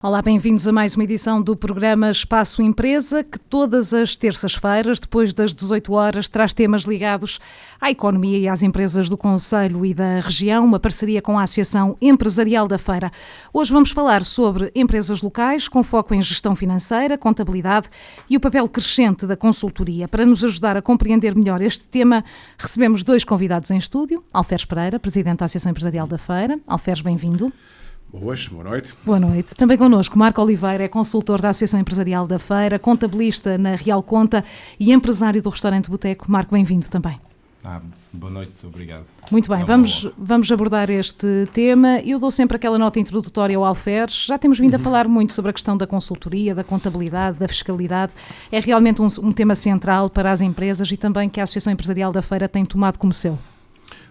Olá, bem-vindos a mais uma edição do programa Espaço Empresa, que todas as terças-feiras, depois das 18 horas, traz temas ligados à economia e às empresas do concelho e da região, uma parceria com a Associação Empresarial da Feira. Hoje vamos falar sobre empresas locais, com foco em gestão financeira, contabilidade e o papel crescente da consultoria. Para nos ajudar a compreender melhor este tema, recebemos dois convidados em estúdio. Alferes Pereira, Presidente da Associação Empresarial da Feira. Alferes, bem-vindo. Boa noite. Boa noite. Também connosco Marco Oliveira, é consultor da Associação Empresarial da Feira, contabilista na Real Conta e empresário do restaurante Boteco. Marco, bem-vindo também. Boa noite, obrigado. Muito bem, vamos abordar este tema. Eu dou sempre aquela nota introdutória ao Alferes. Já temos vindo a falar muito sobre a questão da consultoria, da contabilidade, da fiscalidade. É realmente um tema central para as empresas e também que a Associação Empresarial da Feira tem tomado como seu.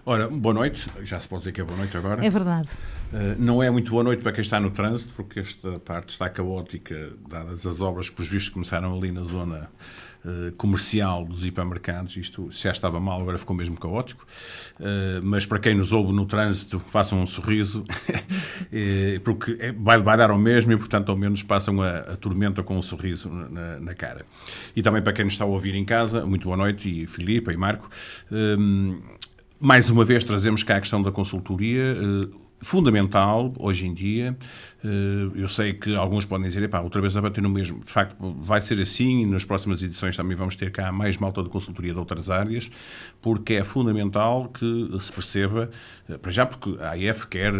Ora, boa noite. Já se pode dizer que é boa noite agora. É verdade. Não é muito boa noite para quem está no trânsito, porque esta parte está caótica, dadas as obras que, pelos vistos, começaram ali na zona comercial dos hipermercados. Isto já estava mal, agora ficou mesmo caótico. Mas para quem nos ouve no trânsito, façam um sorriso, porque vai dar ao mesmo e, portanto, ao menos passam a tormenta com um sorriso na cara. E também para quem nos está a ouvir em casa, muito boa noite, e Filipe e Marco. Mais uma vez trazemos cá a questão da consultoria, fundamental hoje em dia. Eu sei que alguns podem dizer, outra vez a bater no mesmo. De facto, vai ser assim, e nas próximas edições também vamos ter cá mais malta de consultoria de outras áreas, porque é fundamental que se perceba, para já porque a AEF quer,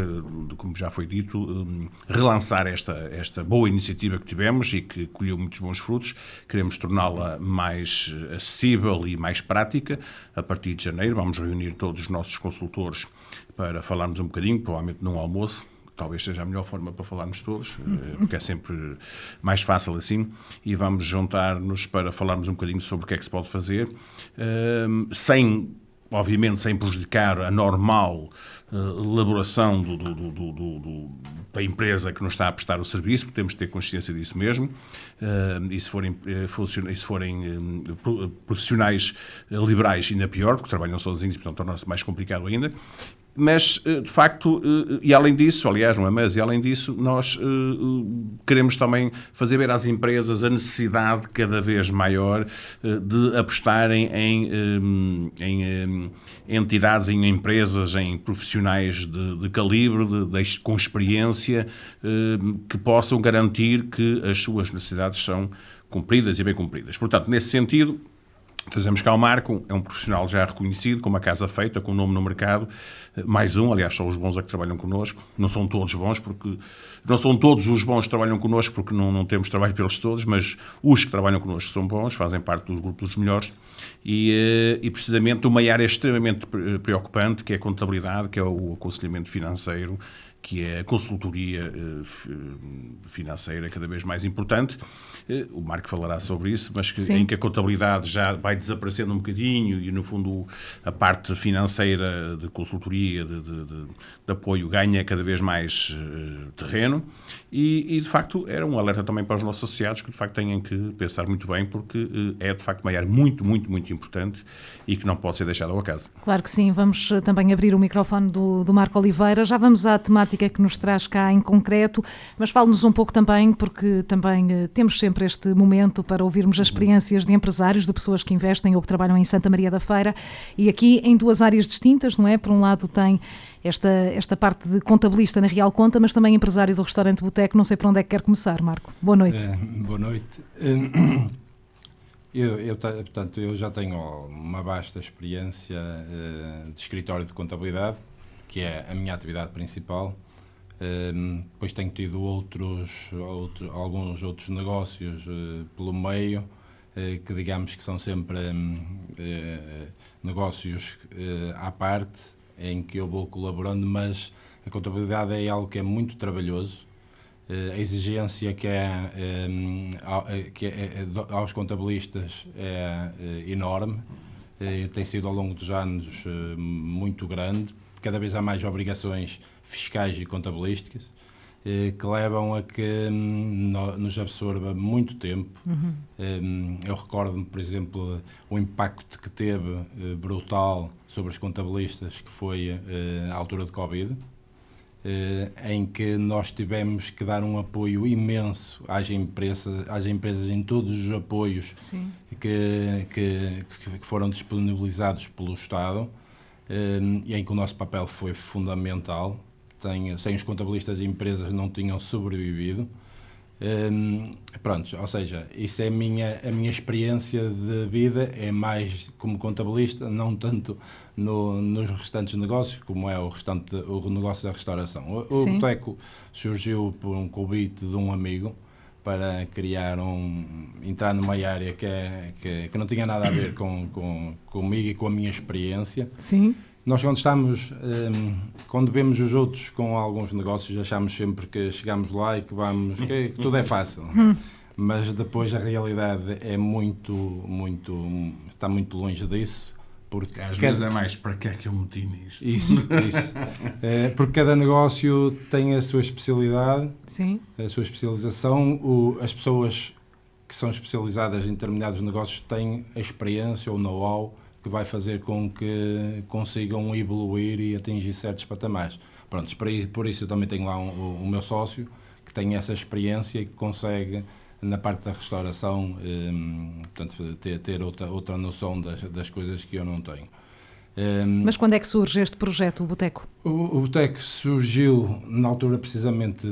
como já foi dito, relançar esta boa iniciativa que tivemos e que colheu muitos bons frutos. Queremos torná-la mais acessível e mais prática. A partir de janeiro vamos reunir todos os nossos consultores para falarmos um bocadinho, provavelmente num almoço. Talvez seja a melhor forma para falarmos todos, porque é sempre mais fácil assim, e vamos juntar-nos para falarmos um bocadinho sobre o que é que se pode fazer, obviamente sem prejudicar a normal elaboração da empresa que nos está a prestar o serviço, porque temos de ter consciência disso mesmo, e se forem profissionais liberais ainda pior, porque trabalham sozinhos, portanto torna-se mais complicado ainda. Mas, de facto, e além disso, aliás, não é mas, e além disso, nós queremos também fazer ver às empresas a necessidade cada vez maior de apostarem em entidades, em empresas, em profissionais de calibre, com experiência, que possam garantir que as suas necessidades são cumpridas e bem cumpridas. Portanto, nesse sentido, trazemos cá o Marco, é um profissional já reconhecido, com uma casa feita, com um nome no mercado, mais um, aliás, só os bons é que trabalham connosco, não são todos bons, porque não são todos os bons que trabalham connosco, porque não temos trabalho pelos todos, mas os que trabalham connosco são bons, fazem parte do grupo dos melhores, e precisamente uma área extremamente preocupante, que é a contabilidade, que é o aconselhamento financeiro, que é a consultoria financeira cada vez mais importante. O Marco falará sobre isso, mas em que a contabilidade já vai desaparecendo um bocadinho e, no fundo, a parte financeira de consultoria, de apoio, ganha cada vez mais terreno. E, de facto, era um alerta também para os nossos associados, que, de facto, têm que pensar muito bem, porque é, de facto, uma área muito, muito, muito importante e que não pode ser deixada ao acaso. Claro que sim. Vamos também abrir o microfone do Marco Oliveira. Já vamos à temática que nos traz cá em concreto, mas fale-nos um pouco também, porque também temos sempre este momento para ouvirmos as experiências de empresários, de pessoas que investem ou que trabalham em Santa Maria da Feira, e aqui em duas áreas distintas, não é? Por um lado tem esta parte de contabilista na Real Conta, mas também empresário do restaurante Boteco. Não sei por onde é que quer começar, Marco. Boa noite. Boa noite. Portanto, eu já tenho uma vasta experiência de escritório de contabilidade, que é a minha atividade principal. Depois tenho tido alguns outros negócios pelo meio, que digamos que são sempre negócios à parte, em que eu vou colaborando, mas a contabilidade é algo que é muito trabalhoso. A exigência que é aos contabilistas é enorme, tem sido ao longo dos anos muito grande. Cada vez há mais obrigações fiscais e contabilísticas que levam a que nos absorva muito tempo. Eu recordo-me, por exemplo, o impacto que teve brutal sobre os contabilistas, que foi a altura de Covid, em que nós tivemos que dar um apoio imenso às empresas em todos os apoios que foram disponibilizados pelo Estado, e em que o nosso papel foi fundamental. Sem os contabilistas, as empresas não tinham sobrevivido. Pronto, ou seja, isso é a minha experiência de vida, é mais como contabilista, não tanto nos restantes negócios, como é o negócio da restauração. O Boteco surgiu por um convite de um amigo para entrar numa área que não tinha nada a ver comigo e com a minha experiência. Sim. Nós quando vemos os outros com alguns negócios, achamos sempre que chegamos lá e que tudo é fácil. Mas depois a realidade é está muito longe disso. Porque às vezes é mais, para que é que eu meti nisto? Isso. Porque cada negócio tem a sua especialidade, a sua especialização. As pessoas que são especializadas em determinados negócios têm a experiência ou know-how que vai fazer com que consigam evoluir e atingir certos patamares. Pronto, por isso eu também tenho lá o meu sócio, que tem essa experiência e que consegue, na parte da restauração, portanto, ter outra noção das coisas que eu não tenho. Mas quando é que surge este projeto, o Boteco? O Boteco surgiu na altura precisamente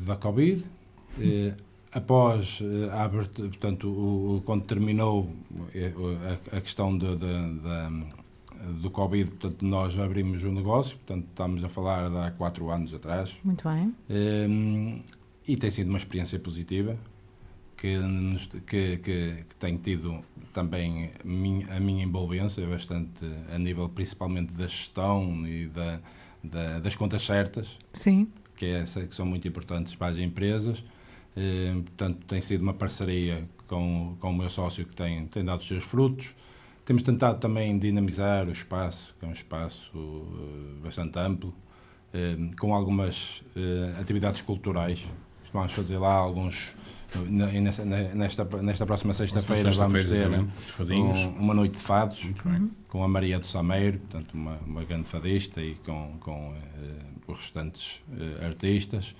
da Covid. Após a abertura, portanto, quando terminou a questão do Covid, portanto, nós abrimos o negócio, portanto, estamos a falar de há 4 anos atrás. Muito bem. E tem sido uma experiência positiva, que tem tido também a minha envolvência bastante a nível principalmente da gestão e das contas certas. Sim. Que são muito importantes para as empresas. Portanto, tem sido uma parceria com o meu sócio que tem dado os seus frutos. Temos tentado também dinamizar o espaço, que é um espaço bastante amplo, com algumas atividades culturais. Vamos fazer lá alguns... Nesta próxima sexta-feira vamos ter uma noite de fados com a Maria do Sameiro, portanto, uma grande fadista, e com os restantes artistas.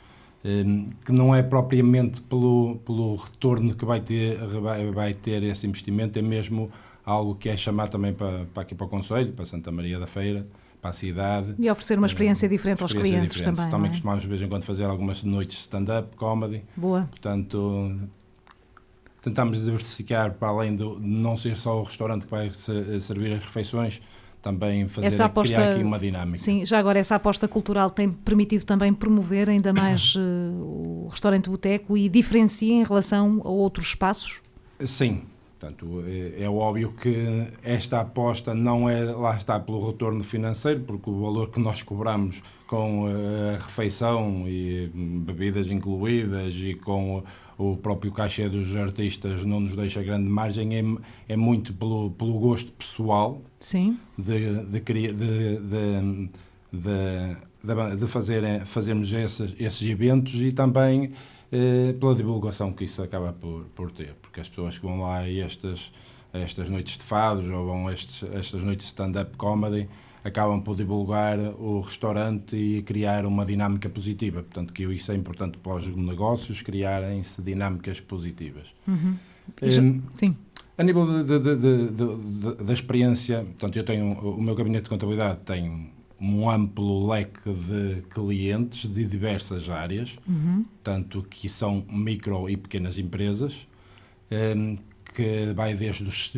Que não é propriamente pelo retorno que vai ter esse investimento, é mesmo algo que é chamado também para aqui para o Conselho, para Santa Maria da Feira, para a cidade. E oferecer uma experiência diferente aos clientes também. Também costumamos de vez em quando fazer algumas noites de stand-up, comedy. Boa. Portanto, tentamos diversificar para além de não ser só o restaurante que vai servir as refeições, também criar aqui uma dinâmica. Sim, já agora essa aposta cultural tem permitido também promover ainda mais o restaurante Boteco e diferencia em relação a outros espaços? Sim, portanto, é óbvio que esta aposta não é, lá está, pelo retorno financeiro, porque o valor que nós cobramos com a refeição e bebidas incluídas e com o próprio cachê dos artistas não nos deixa grande margem, é muito pelo gosto pessoal. Sim. De fazermos esses eventos, e também pela divulgação que isso acaba por ter, porque as pessoas que vão lá a estas noites de fados ou vão a estas noites de stand-up comedy acabam por divulgar o restaurante e criar uma dinâmica positiva. Portanto, que isso é importante para os negócios, criarem-se dinâmicas positivas. Sim. A nível da experiência, portanto, eu tenho o meu gabinete de contabilidade tem um amplo leque de clientes de diversas áreas, tanto que são micro e pequenas empresas, que vai desde os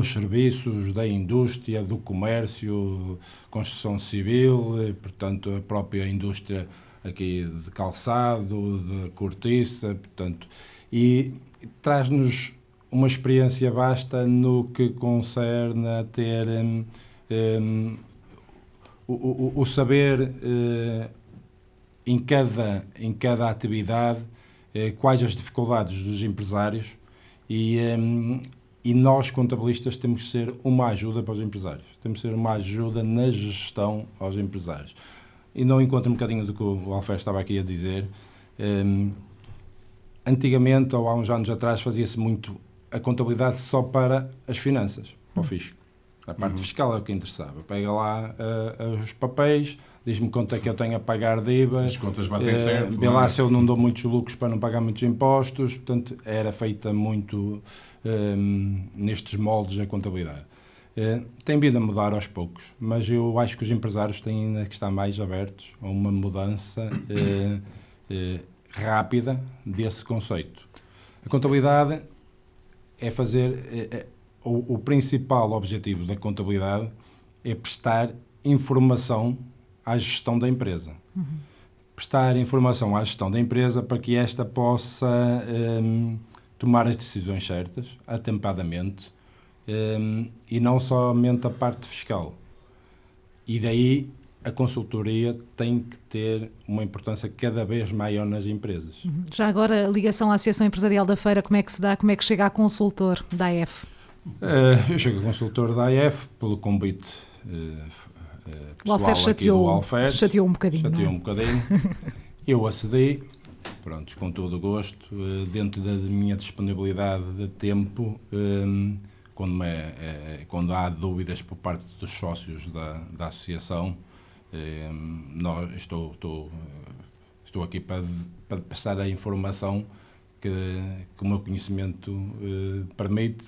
serviços, da indústria, do comércio, construção civil, portanto, a própria indústria aqui de calçado, de cortiça, portanto, e traz-nos uma experiência vasta no que concerne a ter o saber em cada atividade, quais as dificuldades dos empresários, e nós, contabilistas, temos que ser uma ajuda para os empresários. Temos que ser uma ajuda na gestão aos empresários. E não encontro um bocadinho do que o Alfer estava aqui a dizer. Antigamente, ou há uns anos atrás, fazia-se muito a contabilidade só para as finanças, para o fisco. A parte fiscal é o que interessava. Pega lá os papéis, diz-me quanto é que eu tenho a pagar de IVA. As contas batem certo. Vê lá se eu não dou muitos lucros para não pagar muitos impostos. Portanto, era feita muito nestes moldes a contabilidade. Tem vindo a mudar aos poucos, mas eu acho que os empresários têm ainda que estar mais abertos a uma mudança rápida desse conceito. A contabilidade é fazer... O principal objetivo da contabilidade é prestar informação à gestão da empresa. Prestar informação à gestão da empresa para que esta possa tomar as decisões certas, atempadamente, e não somente a parte fiscal. E daí a consultoria tem que ter uma importância cada vez maior nas empresas. Já agora, a ligação à Associação Empresarial da Feira, como é que se dá? Como é que chega a consultor da AEF? Eu chego a consultor da AEF pelo convite o Alfer chateou um bocadinho. Chateou um bocadinho. Eu acedi, pronto, com todo o gosto, dentro da minha disponibilidade de tempo, quando há dúvidas por parte dos sócios da associação, estou aqui para passar a informação que o meu conhecimento permite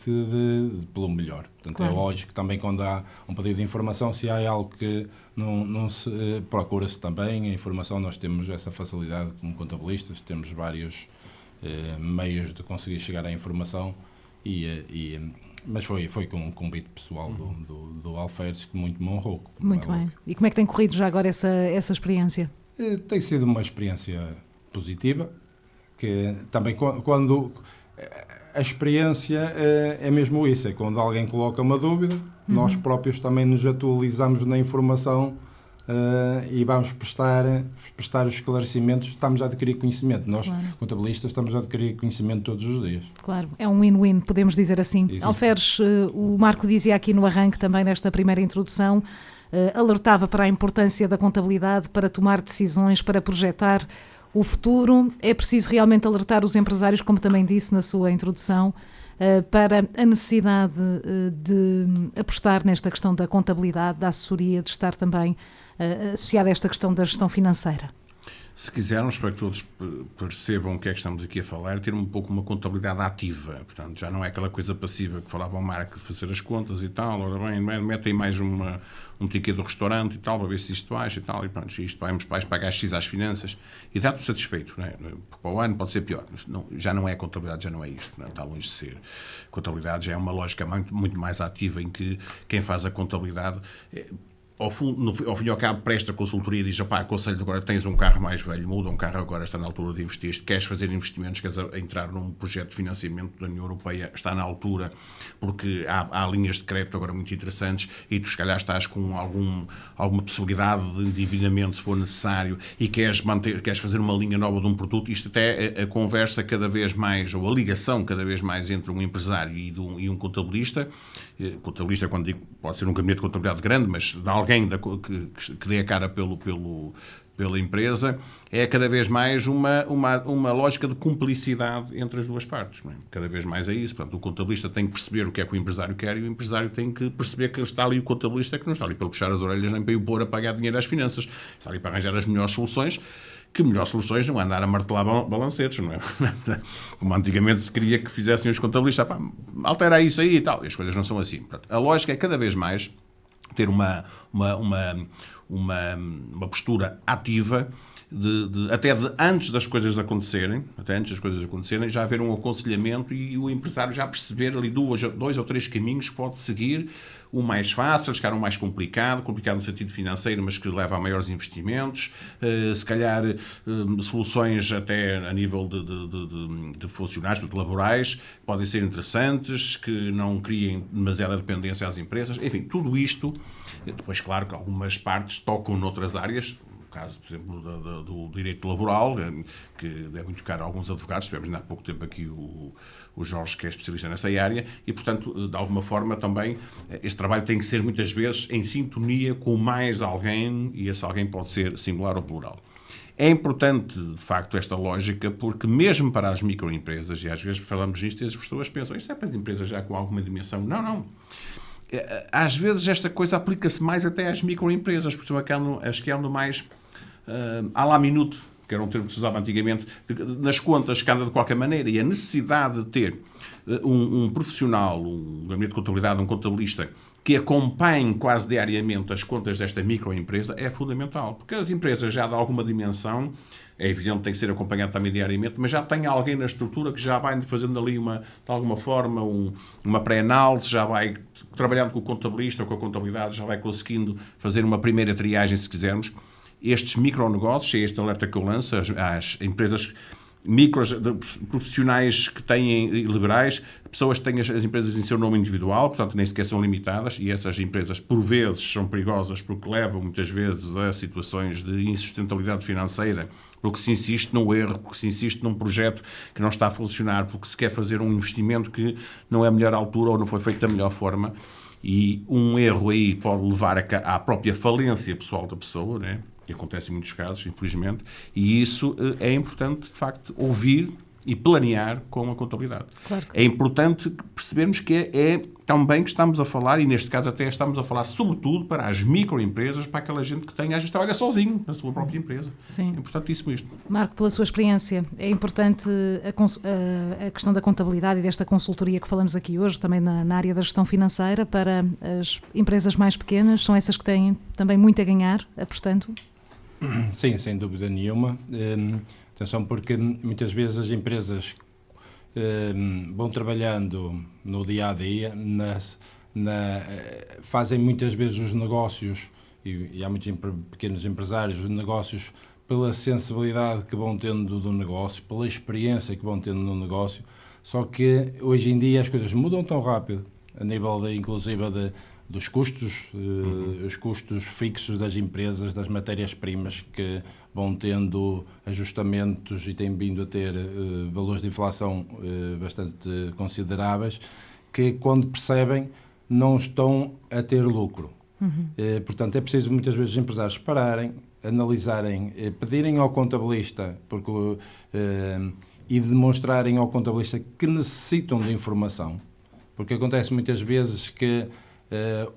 pelo melhor. Portanto, claro. É lógico que também quando há um pedido de informação, se há algo que não se procura-se também a informação, nós temos essa facilidade como contabilistas, temos vários meios de conseguir chegar à informação, mas foi com um convite pessoal do Alferes que muito me honrou. Muito bem. Óbvio. E como é que tem corrido já agora essa experiência? Tem sido uma experiência positiva, que também quando a experiência é mesmo isso, é quando alguém coloca uma dúvida, nós próprios também nos atualizamos na informação e vamos prestar os esclarecimentos, estamos a adquirir conhecimento. Nós, claro. Contabilistas, estamos a adquirir conhecimento todos os dias. Claro, é um win-win, podemos dizer assim. Isso. Alferes, o Marco dizia aqui no arranque, também nesta primeira introdução, alertava para a importância da contabilidade para tomar decisões, para projetar o futuro. É preciso realmente alertar os empresários, como também disse na sua introdução, para a necessidade de apostar nesta questão da contabilidade, da assessoria, de estar também associada a esta questão da gestão financeira. Se quisermos, para que todos percebam o que é que estamos aqui a falar, ter um pouco uma contabilidade ativa. Portanto, já não é aquela coisa passiva que falava o Marco, de fazer as contas e tal, ora bem, metem mais um ticket do restaurante e tal, para ver se isto baixa e tal, e pronto, isto vamos pagar X às finanças e dá-te satisfeito, não é? Para o ano pode ser pior, mas não, já não é contabilidade, já não é isto, não é? Está longe de ser. Contabilidade já é uma lógica muito mais ativa, em que quem faz a contabilidade... Ao fim e ao cabo, presta consultoria e diz: aconselho agora, tens um carro mais velho, muda um carro agora, está na altura de investir, queres fazer investimentos, queres entrar num projeto de financiamento da União Europeia, está na altura, porque há linhas de crédito agora muito interessantes e tu se calhar estás com alguma possibilidade de endividamento se for necessário e queres fazer uma linha nova de um produto. Isto até a conversa cada vez mais, ou a ligação cada vez mais entre um empresário e um contabilista. Contabilista, quando digo, pode ser um gabinete de contabilidade grande, mas de alguém que dê a cara pela empresa, é cada vez mais uma lógica de cumplicidade entre as duas partes. Não é? Cada vez mais é isso. Portanto, o contabilista tem que perceber o que é que o empresário quer e o empresário tem que perceber que está ali o contabilista, que não está ali para puxar as orelhas nem para o pôr a pagar dinheiro às finanças. Está ali para arranjar as melhores soluções, que melhores soluções não é andar a martelar balancetes, não é? Como antigamente se queria que fizessem os contabilistas, altera isso aí e tal. E as coisas não são assim. Portanto, a lógica é cada vez mais ter uma postura ativa até antes das coisas acontecerem, já haver um aconselhamento e o empresário já perceber ali dois ou três caminhos que pode seguir, o mais fácil, o mais complicado no sentido financeiro, mas que leva a maiores investimentos, se calhar soluções até a nível de funcionários, laborais, podem ser interessantes, que não criem demasiada dependência às empresas, enfim, tudo isto. Depois, claro que algumas partes tocam noutras áreas, no caso, por exemplo, do direito laboral, que é muito caro a alguns advogados. Tivemos ainda há pouco tempo aqui o Jorge, que é especialista nessa área, e, portanto, de alguma forma também, esse trabalho tem que ser muitas vezes em sintonia com mais alguém, e esse alguém pode ser singular ou plural. É importante, de facto, esta lógica, porque mesmo para as microempresas, e às vezes falamos nisto e as pessoas pensam, isto é para as empresas já com alguma dimensão. Não. às vezes esta coisa aplica-se mais até às microempresas, porque as que andam mais à la minuto, que era um termo que se usava antigamente, nas contas que anda de qualquer maneira, e a necessidade de ter um profissional, um gabinete de contabilidade, um contabilista, que acompanhe quase diariamente as contas desta microempresa é fundamental, porque as empresas já de alguma dimensão, é evidente que tem que ser acompanhado também diariamente, mas já tem alguém na estrutura que já vai fazendo ali de alguma forma uma pré-análise, já vai trabalhando com o contabilista ou com a contabilidade, já vai conseguindo fazer uma primeira triagem, se quisermos. Estes micronegócios, é este alerta que eu lanço às empresas micros, profissionais que têm liberais, pessoas que têm as empresas em seu nome individual, portanto nem sequer são limitadas, e essas empresas por vezes são perigosas porque levam muitas vezes a situações de insustentabilidade financeira, porque se insiste no erro, porque se insiste num projeto que não está a funcionar, porque se quer fazer um investimento que não é a melhor altura ou não foi feito da melhor forma, e um erro aí pode levar à própria falência pessoal da pessoa, né? Que acontece em muitos casos, infelizmente, e isso é importante, de facto, ouvir e planear com a contabilidade. Claro. É importante percebermos que é também que estamos a falar, e neste caso até estamos a falar sobretudo para as microempresas, para aquela gente que tem, às vezes trabalha sozinho na sua própria empresa. Sim. É importantíssimo isto. Marco, pela sua experiência, é importante a questão da contabilidade e desta consultoria que falamos aqui hoje, também na área da gestão financeira, para as empresas mais pequenas, são essas que têm também muito a ganhar, apostando? Sim, sem dúvida nenhuma. Atenção, porque muitas vezes as empresas vão trabalhando no dia-a-dia, fazem muitas vezes os negócios, e há muitos pequenos empresários, os negócios pela sensibilidade que vão tendo do negócio, pela experiência que vão tendo no negócio, só que hoje em dia as coisas mudam tão rápido, a nível inclusive dos custos, os custos fixos das empresas, das matérias-primas que vão tendo ajustamentos e têm vindo a ter valores de inflação bastante consideráveis, que quando percebem não estão a ter lucro. Portanto, é preciso muitas vezes os empresários pararem, analisarem, pedirem ao contabilista e demonstrarem ao contabilista que necessitam de informação, porque acontece muitas vezes que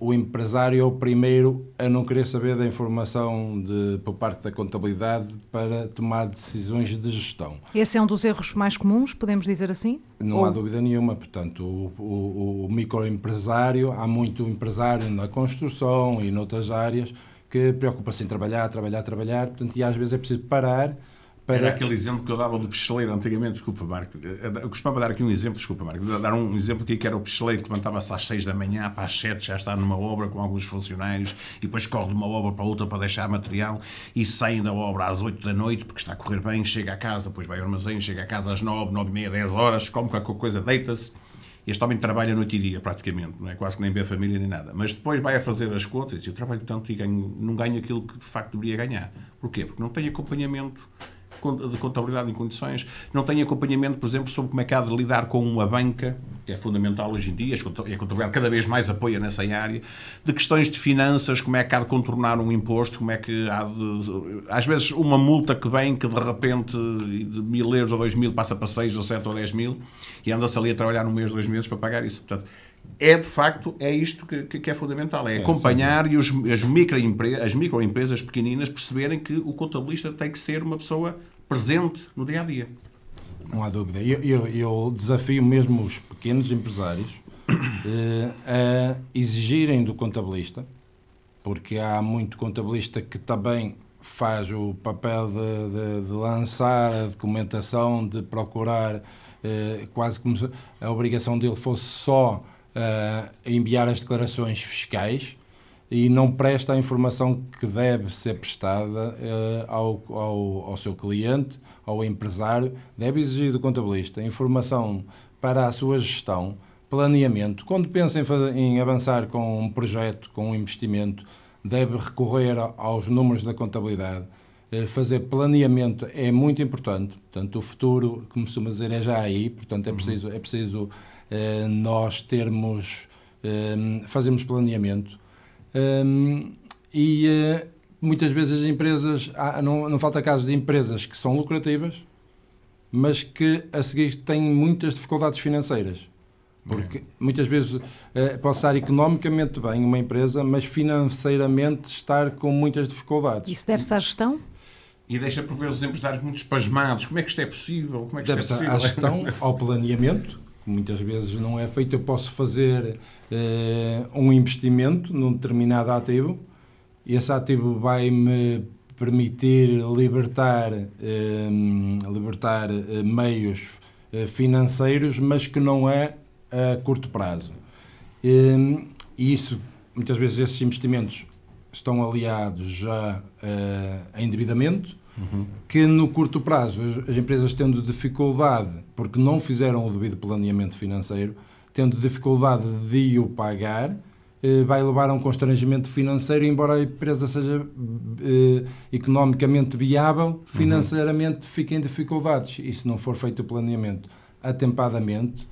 o empresário é o primeiro a não querer saber da informação por parte da contabilidade para tomar decisões de gestão. Esse é um dos erros mais comuns, podemos dizer assim? Não há dúvida nenhuma. Portanto, o microempresário, há muito empresário na construção e noutras áreas que preocupa-se em trabalhar, portanto, e às vezes é preciso parar. Era aquele exemplo que eu dava do picheleiro antigamente, desculpa, Marco. Eu costumava dar aqui um exemplo, dar um exemplo aqui que era o picheleiro que levantava-se às 6 da manhã, para às 7 já está numa obra com alguns funcionários e depois corre de uma obra para outra para deixar material e sai da obra às 8 da noite porque está a correr bem, chega a casa, depois vai ao armazém, chega a casa às 9, 9 e meia, 10 horas, come qualquer coisa, deita-se. Este homem trabalha noite e dia, praticamente, não é? Quase que nem vê a família nem nada. Mas depois vai a fazer as contas e diz, eu trabalho tanto e não ganho aquilo que de facto deveria ganhar. Porquê? Porque não tem acompanhamento de contabilidade em condições, não tem acompanhamento, por exemplo, sobre como é que há de lidar com uma banca, que é fundamental hoje em dia, e a contabilidade cada vez mais apoia nessa área, de questões de finanças, como é que há de contornar um imposto, como é que há de... Às vezes uma multa que vem, que de repente de 1.000 euros ou 2.000 passa para 6 ou 7 ou 10 mil, e anda-se ali a trabalhar 1 mês, 2 meses para pagar isso. Portanto, de facto, é isto que é fundamental, é acompanhar e as microempresas pequeninas perceberem que o contabilista tem que ser uma pessoa presente no dia-a-dia. Não há dúvida. Eu desafio mesmo os pequenos empresários a exigirem do contabilista, porque há muito contabilista que também faz o papel de lançar a documentação, de procurar, quase como se a obrigação dele fosse só enviar as declarações fiscais e não presta a informação que deve ser prestada ao seu cliente, ao empresário. Deve exigir do contabilista informação para a sua gestão, planeamento. Quando pensa em avançar com um projeto, com um investimento, deve recorrer aos números da contabilidade. Fazer planeamento é muito importante. Portanto, o futuro, como costuma dizer, é já aí. Portanto, é preciso nós fazermos planeamento. Muitas vezes as empresas, não falta casos de empresas que são lucrativas, mas que a seguir têm muitas dificuldades financeiras, Porque muitas vezes pode estar economicamente bem uma empresa, mas financeiramente estar com muitas dificuldades. Isso deve-se à gestão? E deixa por ver os empresários muito espasmados. Como é que isto é possível? Como é que isto Deve-se é à possível? gestão, ao planeamento, que muitas vezes não é feito. Eu posso fazer um investimento num determinado ativo, e esse ativo vai-me permitir libertar meios financeiros, mas que não é a curto prazo. E isso, muitas vezes, esses investimentos estão aliados já a endividamento, que no curto prazo as empresas tendo dificuldade, porque não fizeram o devido planeamento financeiro, tendo dificuldade de o pagar, vai levar a um constrangimento financeiro, embora a empresa seja economicamente viável, financeiramente fica em dificuldades. E se não for feito o planeamento atempadamente,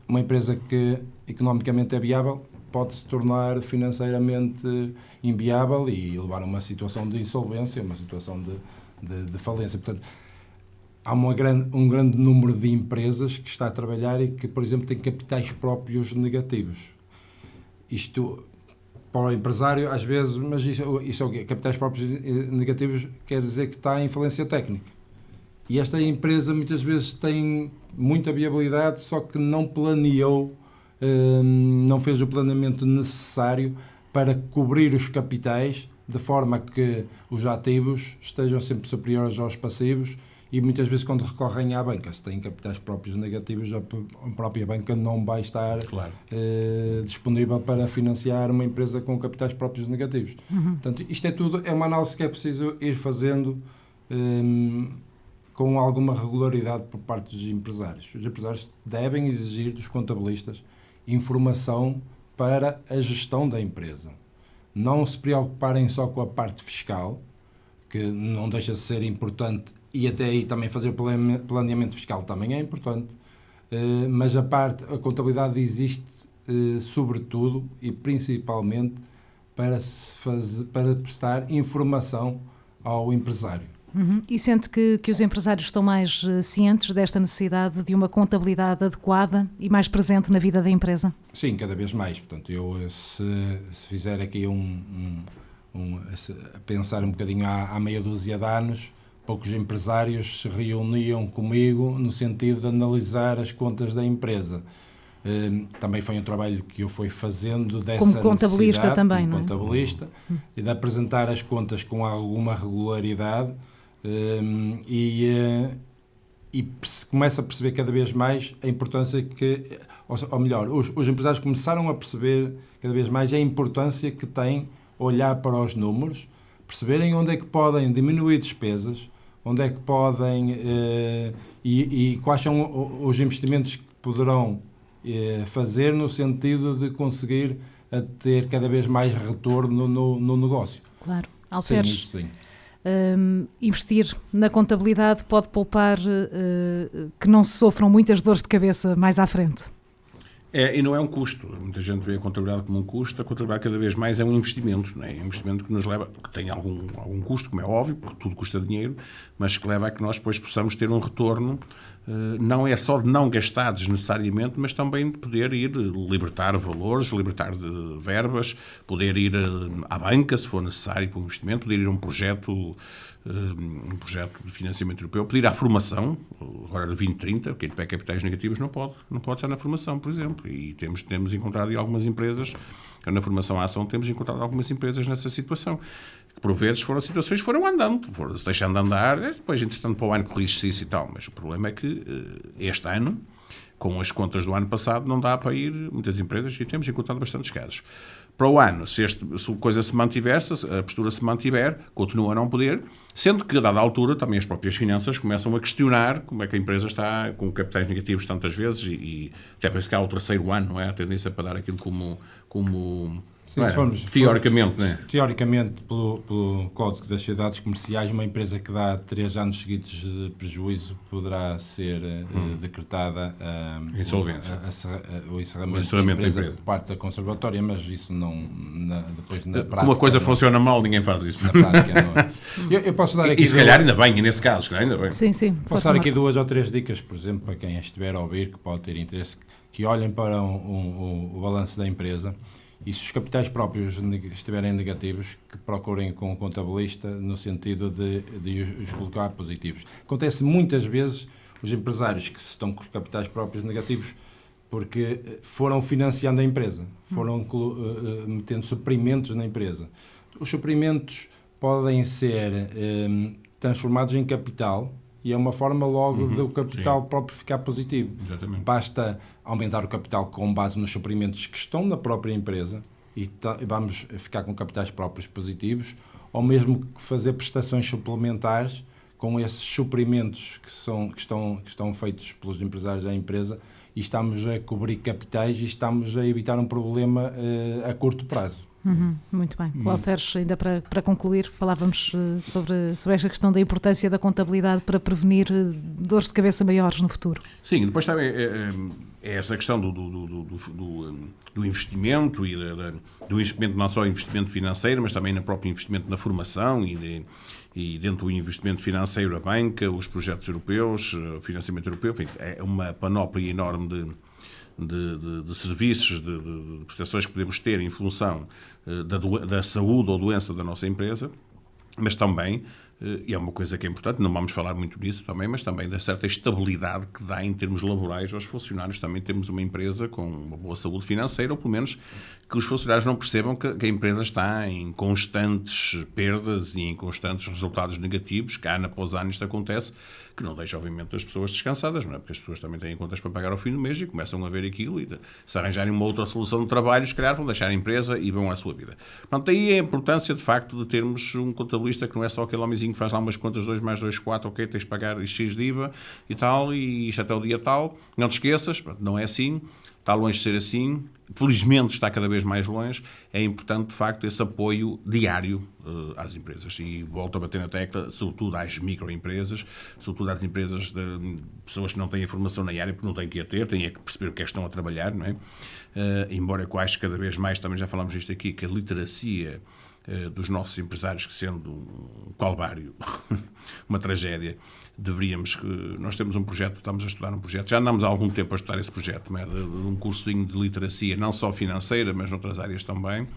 uma empresa que economicamente é viável pode se tornar financeiramente inviável e levar a uma situação de insolvência, uma situação de falência. Portanto, há um grande número de empresas que está a trabalhar e que, por exemplo, têm capitais próprios negativos. Isto, para o empresário, às vezes, mas isso é o quê? Capitais próprios negativos quer dizer que está em falência técnica. E esta empresa muitas vezes tem muita viabilidade, só que não planeou, não fez o planeamento necessário para cobrir os capitais, de forma que os ativos estejam sempre superiores aos passivos, e muitas vezes quando recorrem à banca, se têm capitais próprios negativos, a própria banca não vai estar disponível para financiar uma empresa com capitais próprios negativos. Portanto, isto é tudo, é uma análise que é preciso ir fazendo com alguma regularidade por parte dos empresários. Os empresários devem exigir dos contabilistas informação para a gestão da empresa. Não se preocuparem só com a parte fiscal, que não deixa de ser importante, e até aí também fazer o planeamento fiscal também é importante, mas a contabilidade existe sobretudo e principalmente para prestar informação ao empresário. E sente que os empresários estão mais cientes desta necessidade de uma contabilidade adequada e mais presente na vida da empresa? Sim, cada vez mais. Portanto, eu se fizer aqui a pensar um bocadinho há meia dúzia de anos, poucos empresários se reuniam comigo no sentido de analisar as contas da empresa. Também foi um trabalho que eu fui fazendo dessa como contabilista também, como não é? Contabilista, e de apresentar as contas com alguma regularidade, e começa a perceber cada vez mais a importância que, ou melhor, os empresários começaram a perceber cada vez mais a importância que tem olhar para os números, perceberem onde é que podem diminuir despesas, onde é que podem e quais são os investimentos que poderão fazer no sentido de conseguir ter cada vez mais retorno no negócio. Claro. Alferes, Sim. investir na contabilidade pode poupar que não se sofram muitas dores de cabeça mais à frente. E não é um custo. Muita gente vê a contabilidade como um custo. A contabilidade cada vez mais é um investimento, não é? É um investimento que nos leva, que tem algum custo, como é óbvio, porque tudo custa dinheiro, mas que leva a que nós depois possamos ter um retorno. Não é só de não gastar desnecessariamente, mas também de poder ir libertar valores, libertar de verbas, poder ir à banca, se for necessário, para um investimento, poder ir a um projeto de financiamento europeu, poder ir à formação, agora de 2030, quem tiver capitais negativos não pode estar na formação, por exemplo, e temos encontrado algumas empresas, na formação à ação temos encontrado algumas empresas nessa situação, que por vezes foram situações que foram andando, se deixando de andar, depois entretanto para o ano corrige-se isso e tal, mas o problema é que este ano, com as contas do ano passado, não dá para ir muitas empresas e temos encontrado bastantes casos. Para o ano, se a coisa se mantiver, se a postura se mantiver, continua a não poder, sendo que, a dada altura, também as próprias finanças começam a questionar como é que a empresa está com capitais negativos tantas vezes e até parece que há o terceiro ano, não é? A tendência para dar aquilo como Sim, se formos, teoricamente, não é? Teoricamente, pelo Código das Sociedades Comerciais, uma empresa que dá 3 anos seguidos de prejuízo poderá ser decretada o encerramento da empresa por parte da conservatória, mas isso não, depois na prática... Como a coisa funciona mal, ninguém faz isso. Na prática não é. Eu posso dar aqui... E se calhar ainda bem, e nesse caso, se calhar ainda bem. Sim. Posso dar aqui 2 ou 3 dicas, por exemplo, para quem estiver a ouvir, que pode ter interesse, que olhem para o balanço da empresa. E se os capitais próprios estiverem negativos, que procurem com o contabilista no sentido de os colocar positivos. Acontece muitas vezes os empresários que estão com os capitais próprios negativos porque foram financiando a empresa, foram metendo suprimentos na empresa. Os suprimentos podem ser transformados em capital e é uma forma logo do capital próprio ficar positivo. Exatamente. Basta aumentar o capital com base nos suprimentos que estão na própria empresa e vamos ficar com capitais próprios positivos, ou mesmo fazer prestações suplementares com esses suprimentos que estão feitos pelos empresários da empresa, e estamos a cobrir capitais e estamos a evitar um problema a curto prazo. Muito bem. Alferes, ainda para concluir, falávamos sobre esta questão da importância da contabilidade para prevenir dores de cabeça maiores no futuro. Sim, depois também é essa questão do investimento e do investimento, não só investimento financeiro, mas também no próprio investimento na formação e dentro do investimento financeiro a banca, os projetos europeus, o financiamento europeu, enfim, é uma panóplia enorme de serviços, de prestações que podemos ter em função da saúde ou doença da nossa empresa, mas também, e é uma coisa que é importante, não vamos falar muito disso também, mas também da certa estabilidade que dá em termos laborais aos funcionários. Também temos uma empresa com uma boa saúde financeira, ou pelo menos que os funcionários não percebam que a empresa está em constantes perdas e em constantes resultados negativos, que ano após ano isto acontece, que não deixa, obviamente, as pessoas descansadas, não é? Porque as pessoas também têm contas para pagar ao fim do mês e começam a ver aquilo e se arranjarem uma outra solução de trabalho, se calhar vão deixar a empresa e vão à sua vida. Portanto, aí é a importância, de facto, de termos um contabilista que não é só aquele homenzinho que faz lá umas contas 2 mais 2, 4, ok, tens de pagar X de IVA e tal, e isto até o dia tal. Não te esqueças, não é assim. Está longe de ser assim, felizmente está cada vez mais longe. É importante, de facto, esse apoio diário às empresas. E volto a bater na tecla, sobretudo às microempresas, sobretudo às empresas de pessoas que não têm formação na área, porque não têm que a ter, têm que perceber o que é que estão a trabalhar, não é? Embora eu acho que cada vez mais, também já falámos disto aqui, que a literacia dos nossos empresários, que sendo um calvário, uma tragédia, nós temos um projeto, estamos a estudar um projeto, já andamos há algum tempo a estudar esse projeto, de um cursinho de literacia, não só financeira, mas noutras áreas também,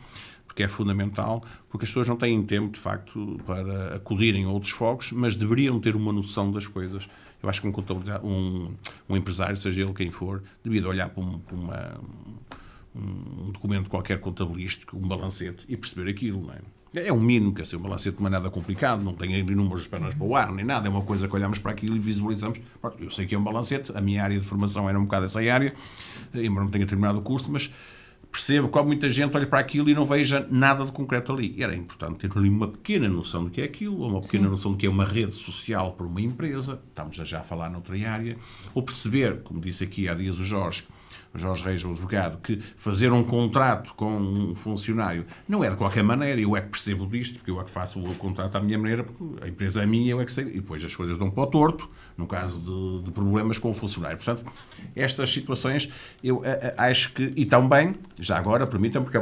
porque é fundamental, porque as pessoas não têm tempo, de facto, para acudirem a outros focos, mas deveriam ter uma noção das coisas. Eu acho que um empresário, seja ele quem for, devia olhar para um documento qualquer contabilístico, um balancete, e perceber aquilo, não é? É um mínimo, quer dizer, um balancete não é nada complicado, não tem números de pernas para o ar, nem nada, é uma coisa que olhamos para aquilo e visualizamos. Eu sei que é um balancete, a minha área de formação era um bocado essa área, embora não tenha terminado o curso, mas percebo que há muita gente olha para aquilo e não veja nada de concreto ali. E era importante ter ali uma pequena noção do que é aquilo, ou uma pequena noção do que é uma rede social para uma empresa, estamos já a falar noutra área, ou perceber, como disse aqui há dias o Jorge Reis, o advogado, que fazer um contrato com um funcionário não é de qualquer maneira, eu é que percebo disto, porque eu é que faço o contrato à minha maneira, porque a empresa é minha, eu é que sei, e depois as coisas dão para o torto, no caso de problemas com o funcionário. Portanto, estas situações, eu acho que, e também, já agora, permitam-me, porque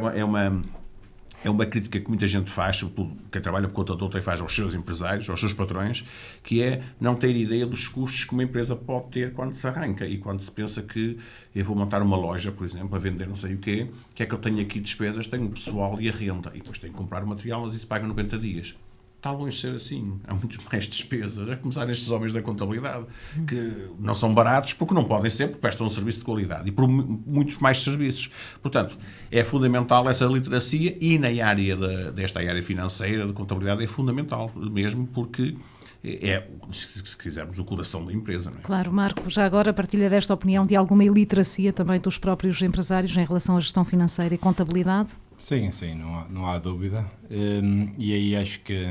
é uma crítica que muita gente faz, sobretudo quem trabalha por conta de outra e faz aos seus empresários, aos seus patrões, que é não ter ideia dos custos que uma empresa pode ter quando se arranca e quando se pensa que eu vou montar uma loja, por exemplo, a vender não sei o quê, que é que eu tenho aqui despesas, tenho o pessoal e a renda, e depois tenho que comprar o material, mas isso paga 90 dias. Está longe de ser assim. Há muito mais despesas. A começar estes homens da contabilidade, que não são baratos, porque não podem ser, porque prestam um serviço de qualidade. E por muitos mais serviços. Portanto, é fundamental essa literacia e na área desta área financeira, de contabilidade, é fundamental mesmo, porque é, se quisermos, o coração da empresa. Não é? Claro, Marco, já agora partilha desta opinião de alguma iliteracia também dos próprios empresários em relação à gestão financeira e contabilidade? Sim, não há dúvida. E aí acho que,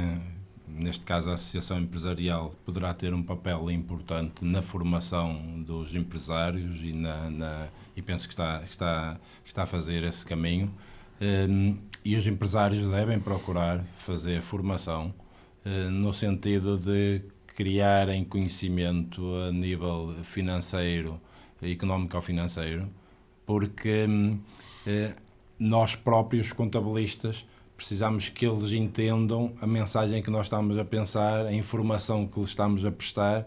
neste caso, a Associação Empresarial poderá ter um papel importante na formação dos empresários e penso que está a fazer esse caminho. E os empresários devem procurar fazer formação no sentido de criarem conhecimento a nível financeiro, económico-financeiro, porque nós próprios contabilistas precisamos que eles entendam a mensagem que nós estamos a pensar, a informação que lhes estamos a prestar,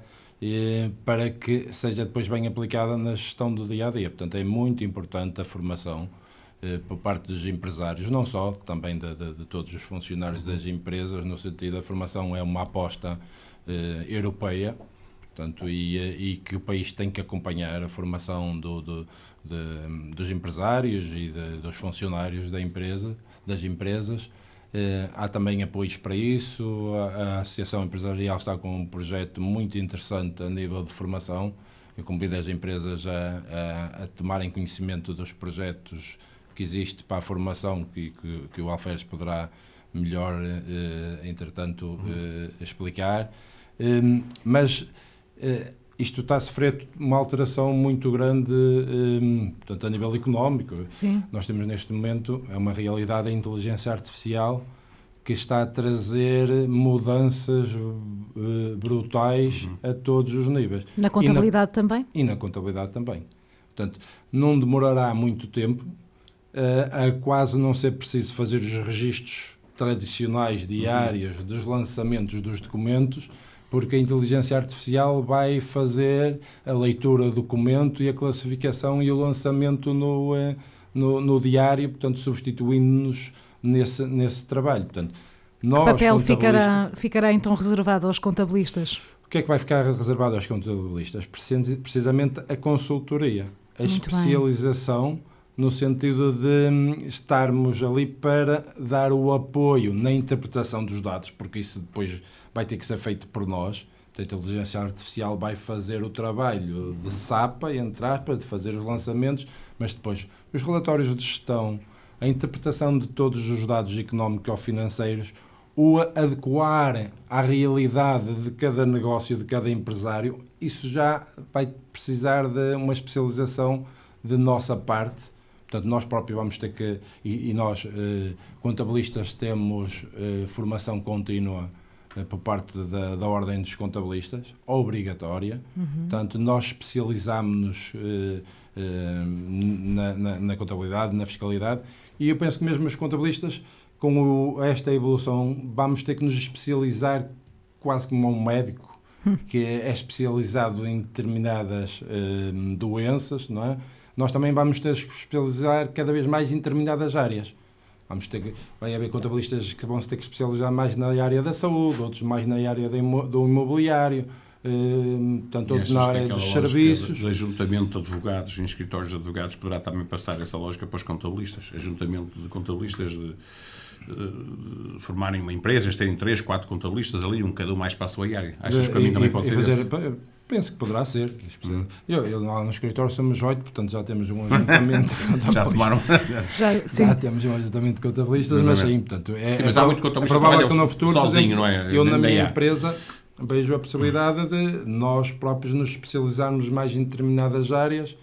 para que seja depois bem aplicada na gestão do dia-a-dia. Portanto, é muito importante a formação por parte dos empresários, não só, também de todos os funcionários das empresas, no sentido da formação é uma aposta europeia, portanto, e que o país tem que acompanhar a formação dos empresários e dos funcionários das empresas. Há também apoios para isso. A Associação Empresarial está com um projeto muito interessante a nível de formação. Eu convido as empresas a tomarem conhecimento dos projetos que existem para a formação, que o Alferes poderá melhor, entretanto, explicar. Mas isto está a sofrer uma alteração muito grande, portanto, a nível económico. Sim. Nós temos neste momento uma realidade da inteligência artificial que está a trazer mudanças brutais a todos os níveis. Na contabilidade também? E na contabilidade também. Portanto, não demorará muito tempo, a quase não ser preciso fazer os registros tradicionais diários dos lançamentos dos documentos, porque a inteligência artificial vai fazer a leitura do documento e a classificação e o lançamento no diário, portanto, substituindo-nos nesse trabalho. Portanto, nós, que papel ficará então reservado aos contabilistas? O que é que vai ficar reservado aos contabilistas? Precisamente a consultoria, a especialização, no sentido de estarmos ali para dar o apoio na interpretação dos dados, porque isso depois vai ter que ser feito por nós. A inteligência artificial vai fazer o trabalho de sapa, entre aspas, de fazer os lançamentos, mas depois os relatórios de gestão, a interpretação de todos os dados económico-financeiros, o adequar à realidade de cada negócio, de cada empresário, isso já vai precisar de uma especialização de nossa parte. Portanto, nós próprios vamos ter que, e nós, contabilistas, temos formação contínua por parte da Ordem dos Contabilistas, obrigatória. Portanto, nós especializamos-nos na contabilidade, na fiscalidade, e eu penso que mesmo os contabilistas, com esta evolução, vamos ter que nos especializar quase como um médico, que é especializado em determinadas doenças, não é? Nós também vamos ter que especializar cada vez mais em determinadas áreas. Vai haver contabilistas que vão se ter que especializar mais na área da saúde, outros mais na área do imobiliário, portanto, outros na área dos serviços. O ajuntamento de advogados, em escritórios de advogados, poderá também passar essa lógica para os contabilistas. Ajuntamento de contabilistas formarem uma empresa, terem 3, 4 contabilistas ali, cada um mais para a sua área. Achas que o caminho também pode ser esse? Penso que poderá ser. Eu lá no escritório somos 8, portanto já temos um ajuntamento de contabilistas. Já tomaram? Já temos um ajuntamento de contabilistas, mas sim, portanto, mas há muito contabilista provável que no futuro, sozinho, exemplo, não é? Eu na minha empresa vejo a possibilidade de nós próprios nos especializarmos mais em determinadas áreas,